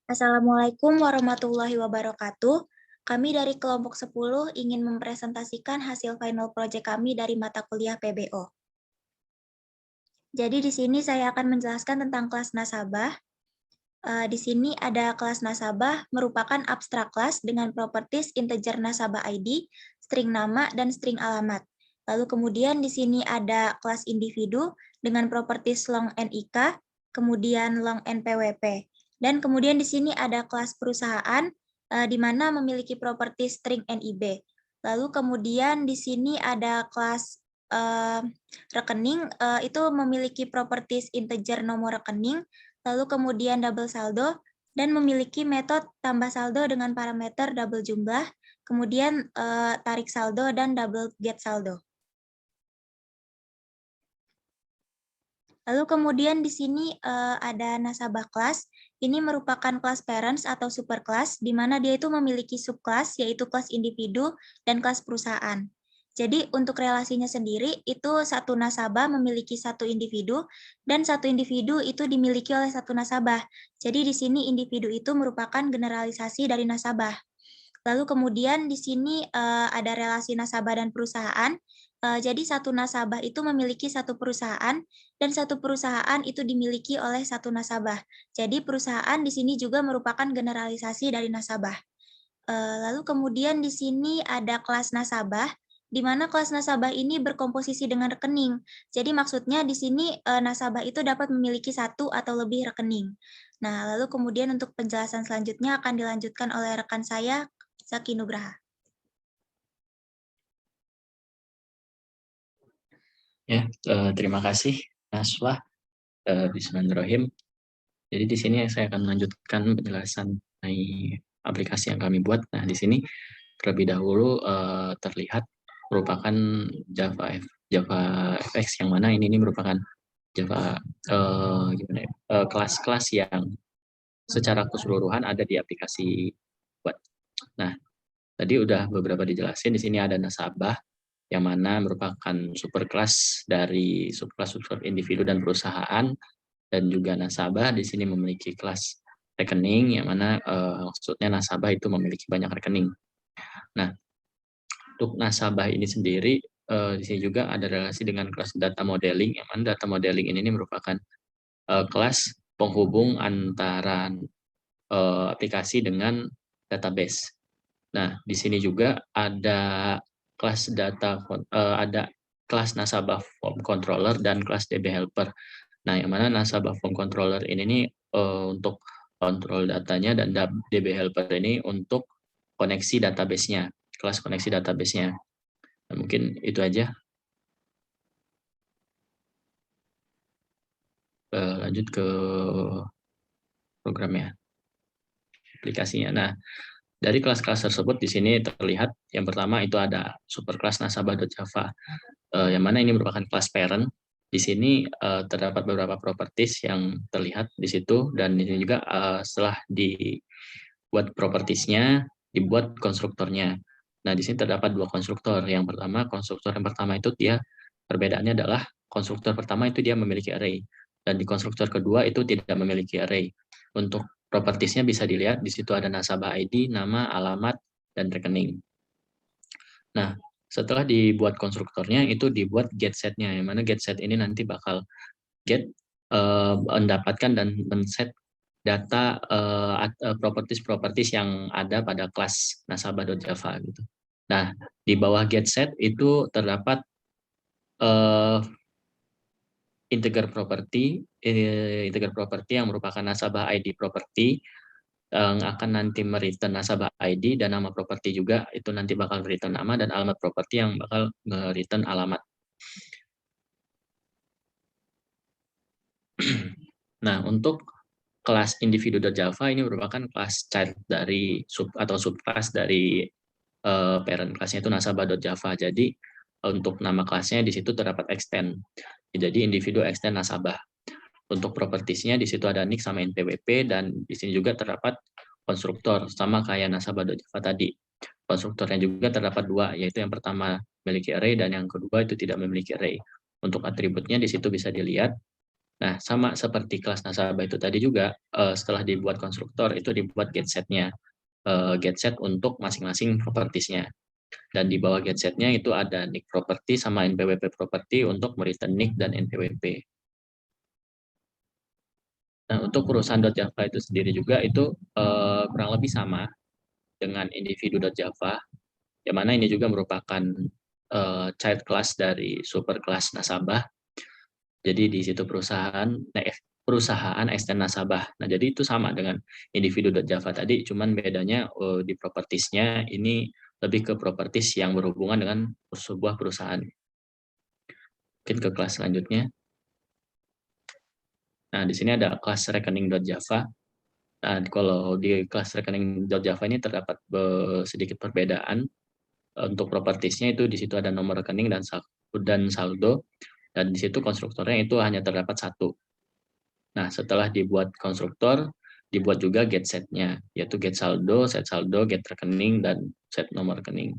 Assalamualaikum warahmatullahi wabarakatuh. Kami dari kelompok 10 ingin mempresentasikan hasil final project kami dari mata kuliah PBO. Jadi di sini saya akan menjelaskan tentang kelas nasabah. Di sini ada kelas nasabah merupakan abstrak kelas dengan properties integer nasabah ID, string nama, dan string alamat. Lalu kemudian di sini ada kelas individu dengan properties long NIK, kemudian long NPWP. Dan kemudian di sini ada kelas perusahaan di mana memiliki properties string NIB. Lalu kemudian di sini ada kelas rekening itu memiliki properties integer nomor rekening, lalu kemudian double saldo, dan memiliki metode tambah saldo dengan parameter double jumlah, kemudian tarik saldo, dan double get saldo. Lalu kemudian di sini ada nasabah kelas. Ini merupakan kelas parents atau superkelas, di mana dia itu memiliki subkelas, yaitu kelas individu dan kelas perusahaan. Jadi untuk relasinya sendiri, itu satu nasabah memiliki satu individu, dan satu individu itu dimiliki oleh satu nasabah. Jadi di sini individu itu merupakan generalisasi dari nasabah. Lalu kemudian di sini ada relasi nasabah dan perusahaan. Jadi satu nasabah itu memiliki satu perusahaan dan satu perusahaan itu dimiliki oleh satu nasabah. Jadi perusahaan di sini juga merupakan generalisasi dari nasabah. Lalu kemudian di sini ada kelas nasabah, di mana kelas nasabah ini berkomposisi dengan rekening. Jadi maksudnya di sini nasabah itu dapat memiliki satu atau lebih rekening. Nah, lalu kemudian untuk penjelasan selanjutnya akan dilanjutkan oleh rekan saya, Zaki Nugraha. Ya, terima kasih Naswa. Bismillahirrahmanirrahim. Jadi di sini saya akan melanjutkan penjelasan mengenai aplikasi yang kami buat. Nah, di sini terlebih dahulu terlihat merupakan Java FX yang mana ini merupakan Java kelas-kelas yang secara keseluruhan ada di aplikasi buat. Nah, tadi udah beberapa dijelasin. Di sini ada nasabah yang mana merupakan superkelas dari subkelas individu dan perusahaan, dan juga nasabah di sini memiliki kelas rekening yang mana maksudnya nasabah itu memiliki banyak rekening. Nah, untuk nasabah ini sendiri di sini juga ada relasi dengan kelas data modeling, yang mana data modeling ini merupakan kelas penghubung antara aplikasi dengan database. Nah, di sini juga ada kelas ada kelas nasabah form controller dan kelas DB helper. Nah, yang mana nasabah form controller ini nih untuk kontrol datanya, dan DB helper ini untuk koneksi database-nya, kelas koneksi database-nya. Nah, mungkin itu aja. Lanjut ke programnya, aplikasinya. Nah, dari kelas-kelas tersebut di sini terlihat yang pertama itu ada superkelas nasabah.java, yang mana ini merupakan kelas parent. Di sini terdapat beberapa properties yang terlihat di situ, dan ini juga setelah dibuat propertiesnya, dibuat konstruktornya. Nah, di sini terdapat dua konstruktor. Konstruktor yang pertama itu dia perbedaannya adalah konstruktor pertama itu dia memiliki array, dan di konstruktor kedua itu tidak memiliki array. Untuk propertiesnya bisa dilihat di situ ada nasabah ID, nama, alamat, dan rekening. Nah, setelah dibuat konstruktornya itu dibuat get set-nya, yang mana get set ini nanti bakal get mendapatkan dan men-set data properties yang ada pada kelas nasabah.java gitu. Nah, di bawah get set itu terdapat integer property yang merupakan nasabah ID property yang akan nanti mereturn nasabah ID, dan nama properti juga itu nanti bakal return nama, dan alamat properti yang bakal return alamat. Nah, untuk kelas individu.java ini merupakan kelas child dari subkelas dari parent kelasnya itu nasabah.java. Jadi untuk nama kelasnya di situ terdapat extend. Jadi individu extend nasabah. Untuk propertiesnya di situ ada nick sama npwp, dan di sini juga terdapat konstruktor sama kayak nasabah.java tadi. Konstruktornya juga terdapat dua, yaitu yang pertama memiliki array dan yang kedua itu tidak memiliki array. Untuk atributnya di situ bisa dilihat Nah, sama seperti kelas nasabah itu tadi juga, setelah dibuat konstruktor, itu dibuat getsetnya. Getset untuk masing-masing propertiesnya. Dan di bawah getsetnya itu ada NIK property sama NPWP property untuk mereturn NIK dan NPWP. Nah, untuk urusan .java itu sendiri juga itu kurang lebih sama dengan individu.java, yang mana ini juga merupakan child class dari super class nasabah. Jadi di situ perusahaan extend nasabah. Nah, jadi itu sama dengan individu.java tadi, cuman bedanya di propertiesnya ini lebih ke properties yang berhubungan dengan sebuah perusahaan. Mungkin ke kelas selanjutnya. Nah, di sini ada kelas rekening.java. Nah, kalau di kelas rekening.java ini terdapat sedikit perbedaan. Untuk propertiesnya itu di situ ada nomor rekening dan saldo, dan di situ konstruktornya itu hanya terdapat satu. Nah, setelah dibuat konstruktor, dibuat juga get setnya, yaitu get saldo, set saldo, get rekening, dan set nomor rekening.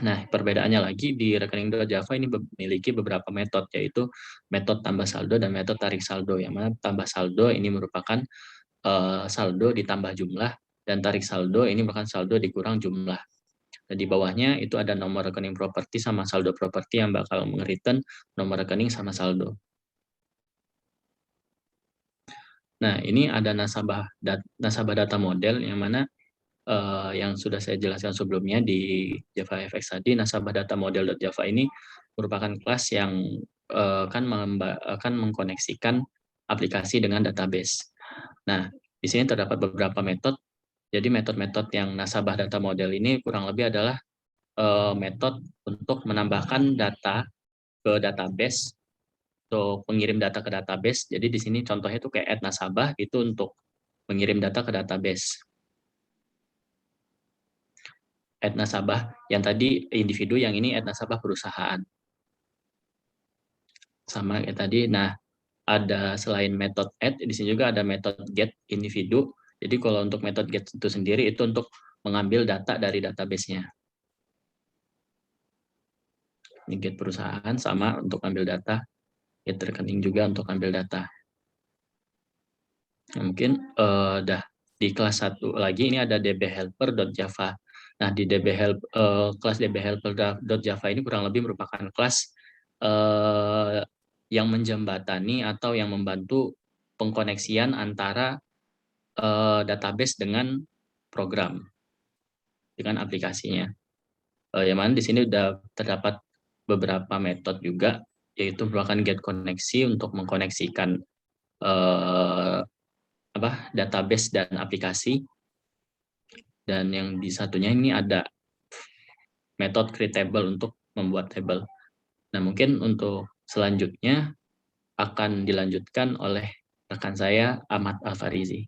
Nah, perbedaannya lagi di rekening.java ini memiliki beberapa metode, yaitu metode tambah saldo dan metode tarik saldo. Yang mana tambah saldo ini merupakan saldo ditambah jumlah, dan tarik saldo ini merupakan saldo dikurang jumlah. Dan di bawahnya itu ada nomor rekening properti sama saldo properti yang bakal nge-return nomor rekening sama saldo. Nah, ini ada nasabah data model yang mana yang sudah saya jelaskan sebelumnya di JavaFX tadi. Nasabah data model.java ini merupakan kelas yang akan mengkoneksikan aplikasi dengan database. Nah, di sini terdapat beberapa metode. Jadi metode-metode yang nasabah data model ini kurang lebih adalah metode untuk menambahkan data ke database, untuk mengirim data ke database. Jadi di sini contohnya itu kayak add nasabah itu untuk mengirim data ke database. Add nasabah yang tadi individu, yang ini add nasabah perusahaan. Sama kayak tadi. Nah, ada selain metode add, di sini juga ada metode get individu. Jadi kalau untuk metode get itu sendiri itu untuk mengambil data dari database-nya. Ini get perusahaan sama untuk ambil data, get rekening juga untuk ambil data. Nah, mungkin dah di kelas 1 lagi ini ada dbhelper.java. Nah, di kelas dbhelper.java ini kurang lebih merupakan kelas yang menjembatani atau yang membantu pengkoneksian antara database dengan program, dengan aplikasinya. Yang mana di sini sudah terdapat beberapa metode juga, yaitu merupakan get koneksi untuk mengkoneksikan database dan aplikasi. Dan yang di satunya ini ada metode create table untuk membuat table. Nah, mungkin untuk selanjutnya akan dilanjutkan oleh rekan saya, Ahmad Alfarizi.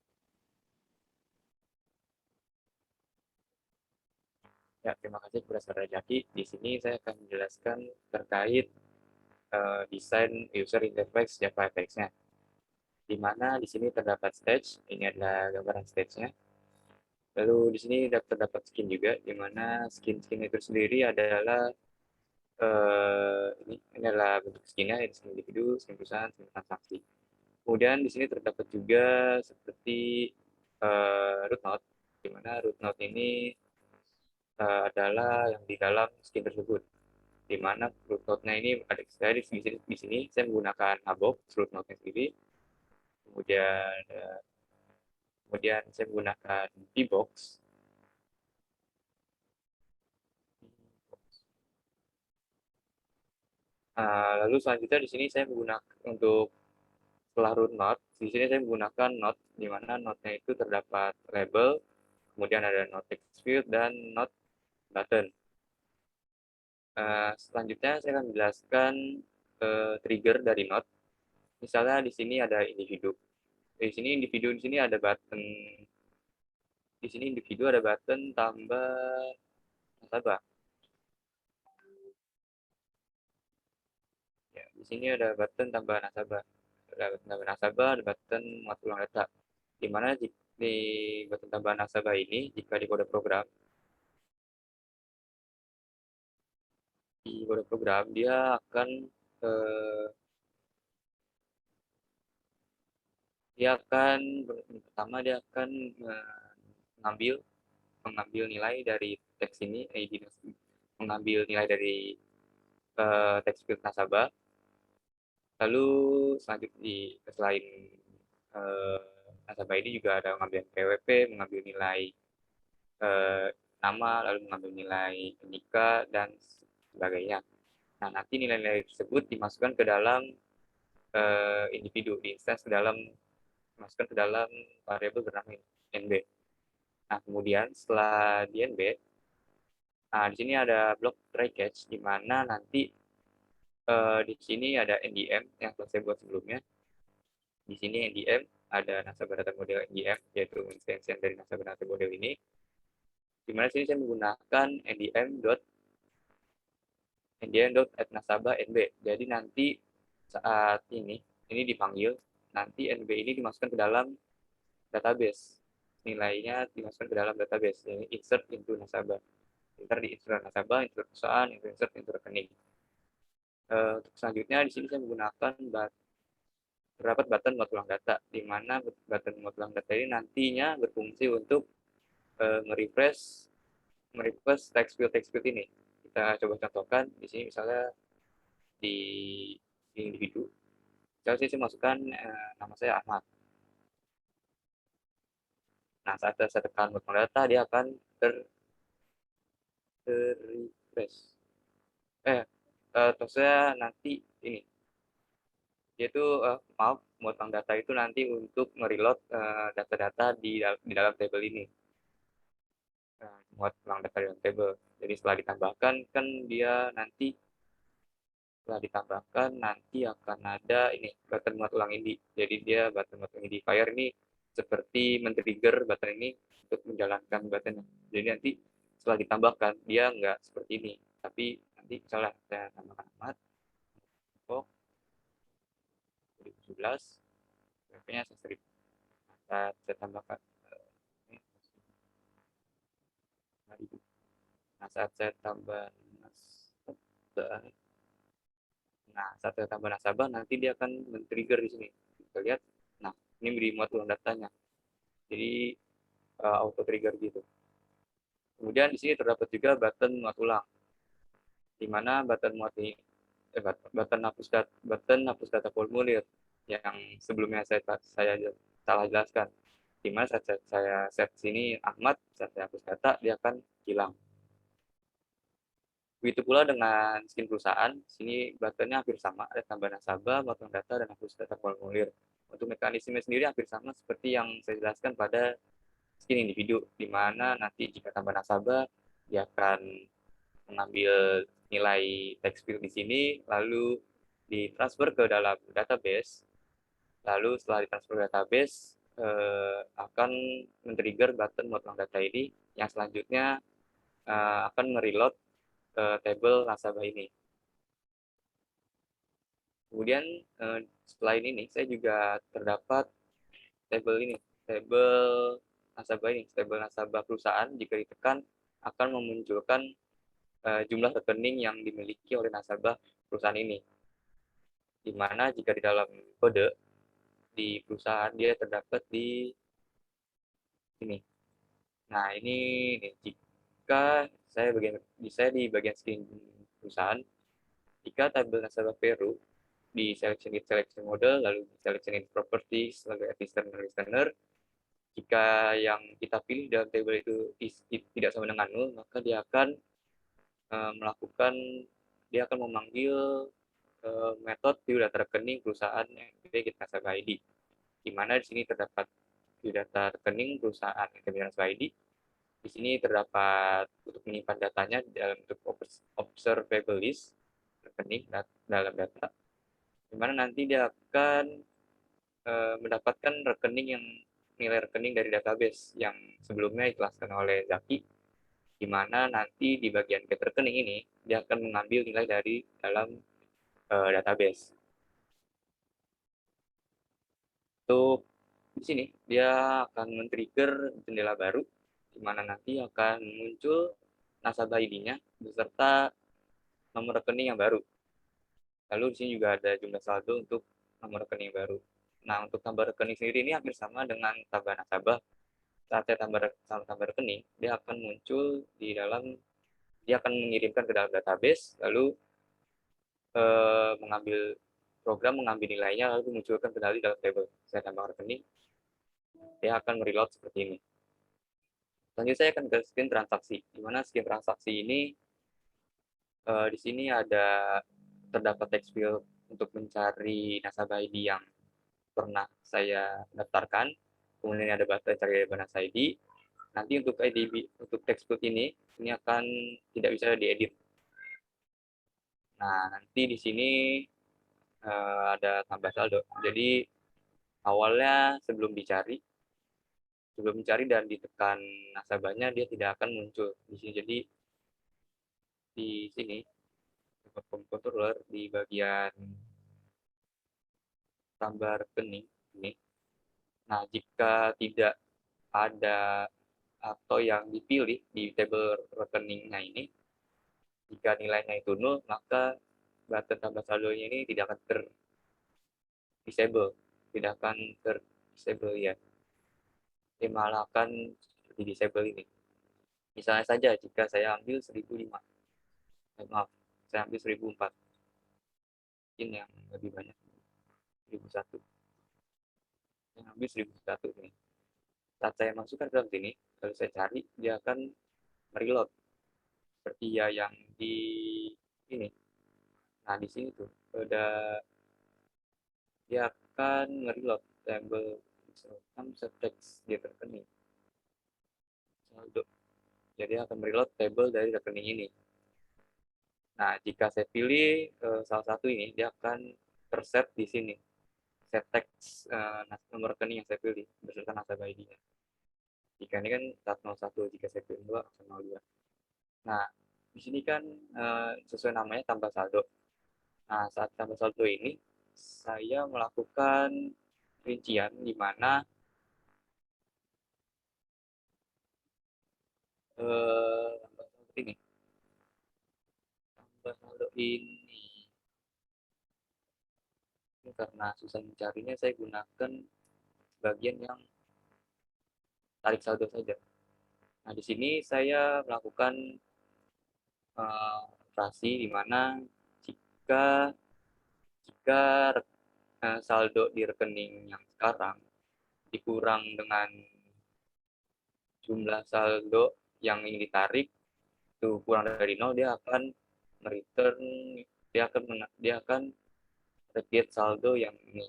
Ya, terima kasih kepada Saudara Jaki. Di sini saya akan menjelaskan terkait desain user interface JavaFX-nya. Di mana di sini terdapat stage, ini adalah gambaran stage-nya. Lalu di sini terdapat skin juga, di mana skin itu sendiri adalah ini adalah bentuk skinnya, ini skin individu, skin perusahaan, skin transaksi. Kemudian di sini terdapat juga seperti root node, di mana root node ini adalah yang di dalam skin tersebut, di mana root node-nya ini ada saya di sini saya menggunakan Hubbox root node-nya sendiri, kemudian saya menggunakan Vbox. Lalu selanjutnya di sini saya menggunakan untuk setelah root node, di sini saya menggunakan node, di mana node-nya itu terdapat label, kemudian ada node text field dan node button. Selanjutnya saya akan menjelaskan trigger dari node. Misalnya di sini ada individu. Di sini ada button. Di sini individu ada button tambah nasabah. Ya, di sini ada button tambah nasabah. Ada button tambah nasabah, ada button mengatur ulang data. Di mana di button tambah nasabah ini jika di kode program dia akan dia akan pertama dia akan mengambil nilai dari teks ini, mengambil nilai dari teks field nasabah. Lalu selanjutnya selain nasabah ini juga ada mengambil PWP, mengambil nilai nama, lalu mengambil nilai NIK dan sebagainya. Nah, nanti nilai-nilai tersebut dimasukkan ke dalam individu, dimasukkan ke dalam variabel bernama NB. Nah, kemudian setelah di NB, nah di sini ada blok try catch di mana nanti di sini ada NDM yang telah saya buat sebelumnya. Di sini NDM ada nasabah data model NDM, yaitu instansian dari nasabah data model ini. Di mana sini saya menggunakan NDM.add nasabah NB. Jadi nanti saat ini dipanggil, nanti NB ini dimasukkan ke dalam database. Nilainya dimasukkan ke dalam database, yaitu insert into nasabah. Ntar di insert nasabah, insert perusahaan, insert into rekening. Untuk selanjutnya di sini saya menggunakan terdapat button muat ulang data, di mana button muat ulang data ini nantinya berfungsi untuk merefresh text field ini. Kita coba contohkan di sini misalnya di individu. Saya masukkan nama saya Ahmad. Nah, saat saya tekan button data, dia akan refresh. Terus saya nanti ini, yaitu maaf, muatan data itu nanti untuk mereload data-data di dalam tabel ini. Muat ulang data dalam tabel. Jadi setelah ditambahkan kan dia nanti akan ada ini button muat ulang indi. Jadi dia button muat ulang identifier ini seperti men-trigger button ini untuk menjalankan button. Jadi nanti setelah ditambahkan dia nggak seperti ini, tapi nanti misalnya saya tambahkan Ahmad, 2017, WP-nya saya strip. Saya tambahkan nah saat saya tambah nasabah, nanti dia akan men-trigger di sini. Kita lihat, nah ini beri muat ulang datanya. Jadi auto trigger gitu. Kemudian di sini terdapat juga button muat ulang, di mana button hapus data formulir yang sebelumnya saya salah jelaskan. Di mana saat saya set sini Ahmad, saat saya hapus data dia akan hilang. Begitu pula dengan skin perusahaan, sini buttonnya hampir sama, ada tambah nasabah, potong data, dan hapus data formulir. Untuk mekanisme sendiri hampir sama seperti yang saya jelaskan pada skin individu, di mana nanti jika tambah nasabah, dia akan mengambil nilai text field di sini, lalu ditransfer ke dalam database, lalu setelah ditransfer ke database, akan men-trigger button potong data ini, yang selanjutnya akan mereload tabel nasabah ini. Kemudian selain ini, saya juga terdapat tabel nasabah perusahaan. Jika ditekan akan memunculkan jumlah rekening yang dimiliki oleh nasabah perusahaan ini. Di mana jika di dalam kode di perusahaan dia terdapat di sini. Nah ini jika saya di bagian skin perusahaan, jika tabel nasabah Peru di selection model, lalu di selection properties, lalu listener, jika yang kita pilih dalam tabel itu tidak sama dengan nol, maka dia akan memanggil metode view data rekening perusahaan yang kita nasabah ID, di mana di sini terdapat view data rekening perusahaan yang kita nasabah ID. Di sini terdapat untuk menyimpan datanya dalam bentuk observable list rekening dalam data, di mana nanti dia akan mendapatkan nilai rekening dari database yang sebelumnya dijelaskan oleh Zaki, di mana nanti di bagian get rekening ini dia akan mengambil nilai dari dalam database. Untuk di sini dia akan men-trigger jendela baru, di mana nanti akan muncul nasabah ID-nya beserta nomor rekening yang baru. Lalu di sini juga ada jumlah saldo untuk nomor rekening yang baru. Nah, untuk tambah rekening sendiri ini hampir sama dengan tambah nasabah. Saat saya tambah rekening, dia akan muncul di dalam, dia akan mengirimkan ke dalam database, lalu mengambil nilainya, lalu munculkan kembali dalam table. Saya tambah rekening, dia akan mereload seperti ini. Selanjutnya saya akan ke screen transaksi, di mana screen transaksi ini di sini terdapat text field untuk mencari nasabah ID yang pernah saya daftarkan. Kemudian ada button cari nasabah ID. Nanti untuk text field ini akan tidak bisa diedit. Nah, nanti di sini ada tambah saldo. Jadi awalnya sebelum dicari dan ditekan nasabahnya, dia tidak akan muncul di sini. Jadi di sini controller di bagian tambah rekening ini. Nah, jika tidak ada atau yang dipilih di table rekeningnya ini, jika nilainya itu 0, maka button tambah saldonya ini tidak akan ter-disable, ya. Dia malah akan di disable ini. Misalnya saja jika saya ambil 1005. Maaf, saya ambil 1004. Mungkin yang lebih banyak 1001. Saya ambil 1001 ini. Saat saya masukkan ke dalam sini, kalau saya cari, dia akan mereload seperti ya yang di ini. Nah, di sini tuh dia akan mereload table text di rekening saldo. Jadi akan mereload table dari rekening ini. Nah, jika saya pilih salah satu ini, dia akan terset di sini. Set text nomor rekening yang saya pilih berdasarkan nasabah ID-nya. Jika ini kan 101, jika saya pilih 2, 02. Nah, di sini kan sesuai namanya tambah saldo. Nah, saat tambah saldo ini, saya melakukan rincian di mana seperti ini. Tambah saldo ini karena susah mencarinya, saya gunakan bagian yang tarik saldo saja. Nah, di sini saya melakukan operasi di mana jika saldo di rekening yang sekarang dikurang dengan jumlah saldo yang ingin ditarik itu kurang dari 0, dia akan return, dia akan repeat saldo yang ini.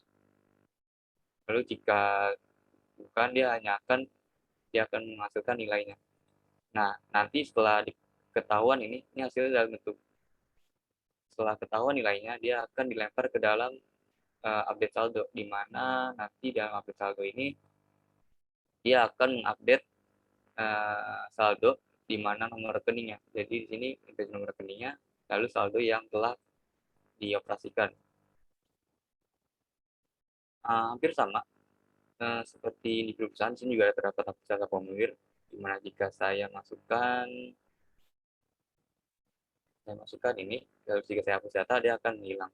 Lalu jika bukan, dia akan menghasilkan nilainya. Nah, nanti setelah ketahuan ini hasilnya dalam bentuk, setelah ketahuan nilainya, dia akan dilempar ke dalam update saldo, di mana nanti dalam update saldo ini dia akan mengupdate saldo di mana nomor rekeningnya. Jadi di sini investasi nomor rekeningnya, lalu saldo yang telah dioperasikan. Hampir sama seperti di perusahaan, sini juga terdapat data formulir, di mana jika saya masukkan ini, lalu jika saya hapus data, dia akan hilang.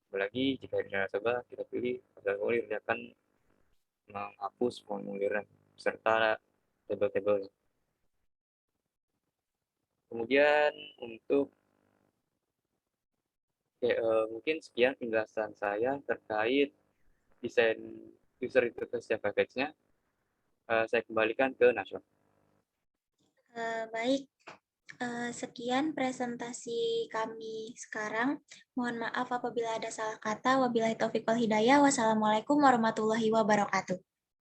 Apalagi jika di nasabah kita pilih data formulir, dia akan menghapus formulir serta tabel-tabelnya. Kemudian untuk mungkin sekian penjelasan saya terkait desain user interface Java Package-nya. Saya kembalikan ke Nashon. Baik, sekian presentasi kami sekarang. Mohon maaf apabila ada salah kata. Wabillahi taufiq wal hidayah. Wassalamualaikum warahmatullahi wabarakatuh.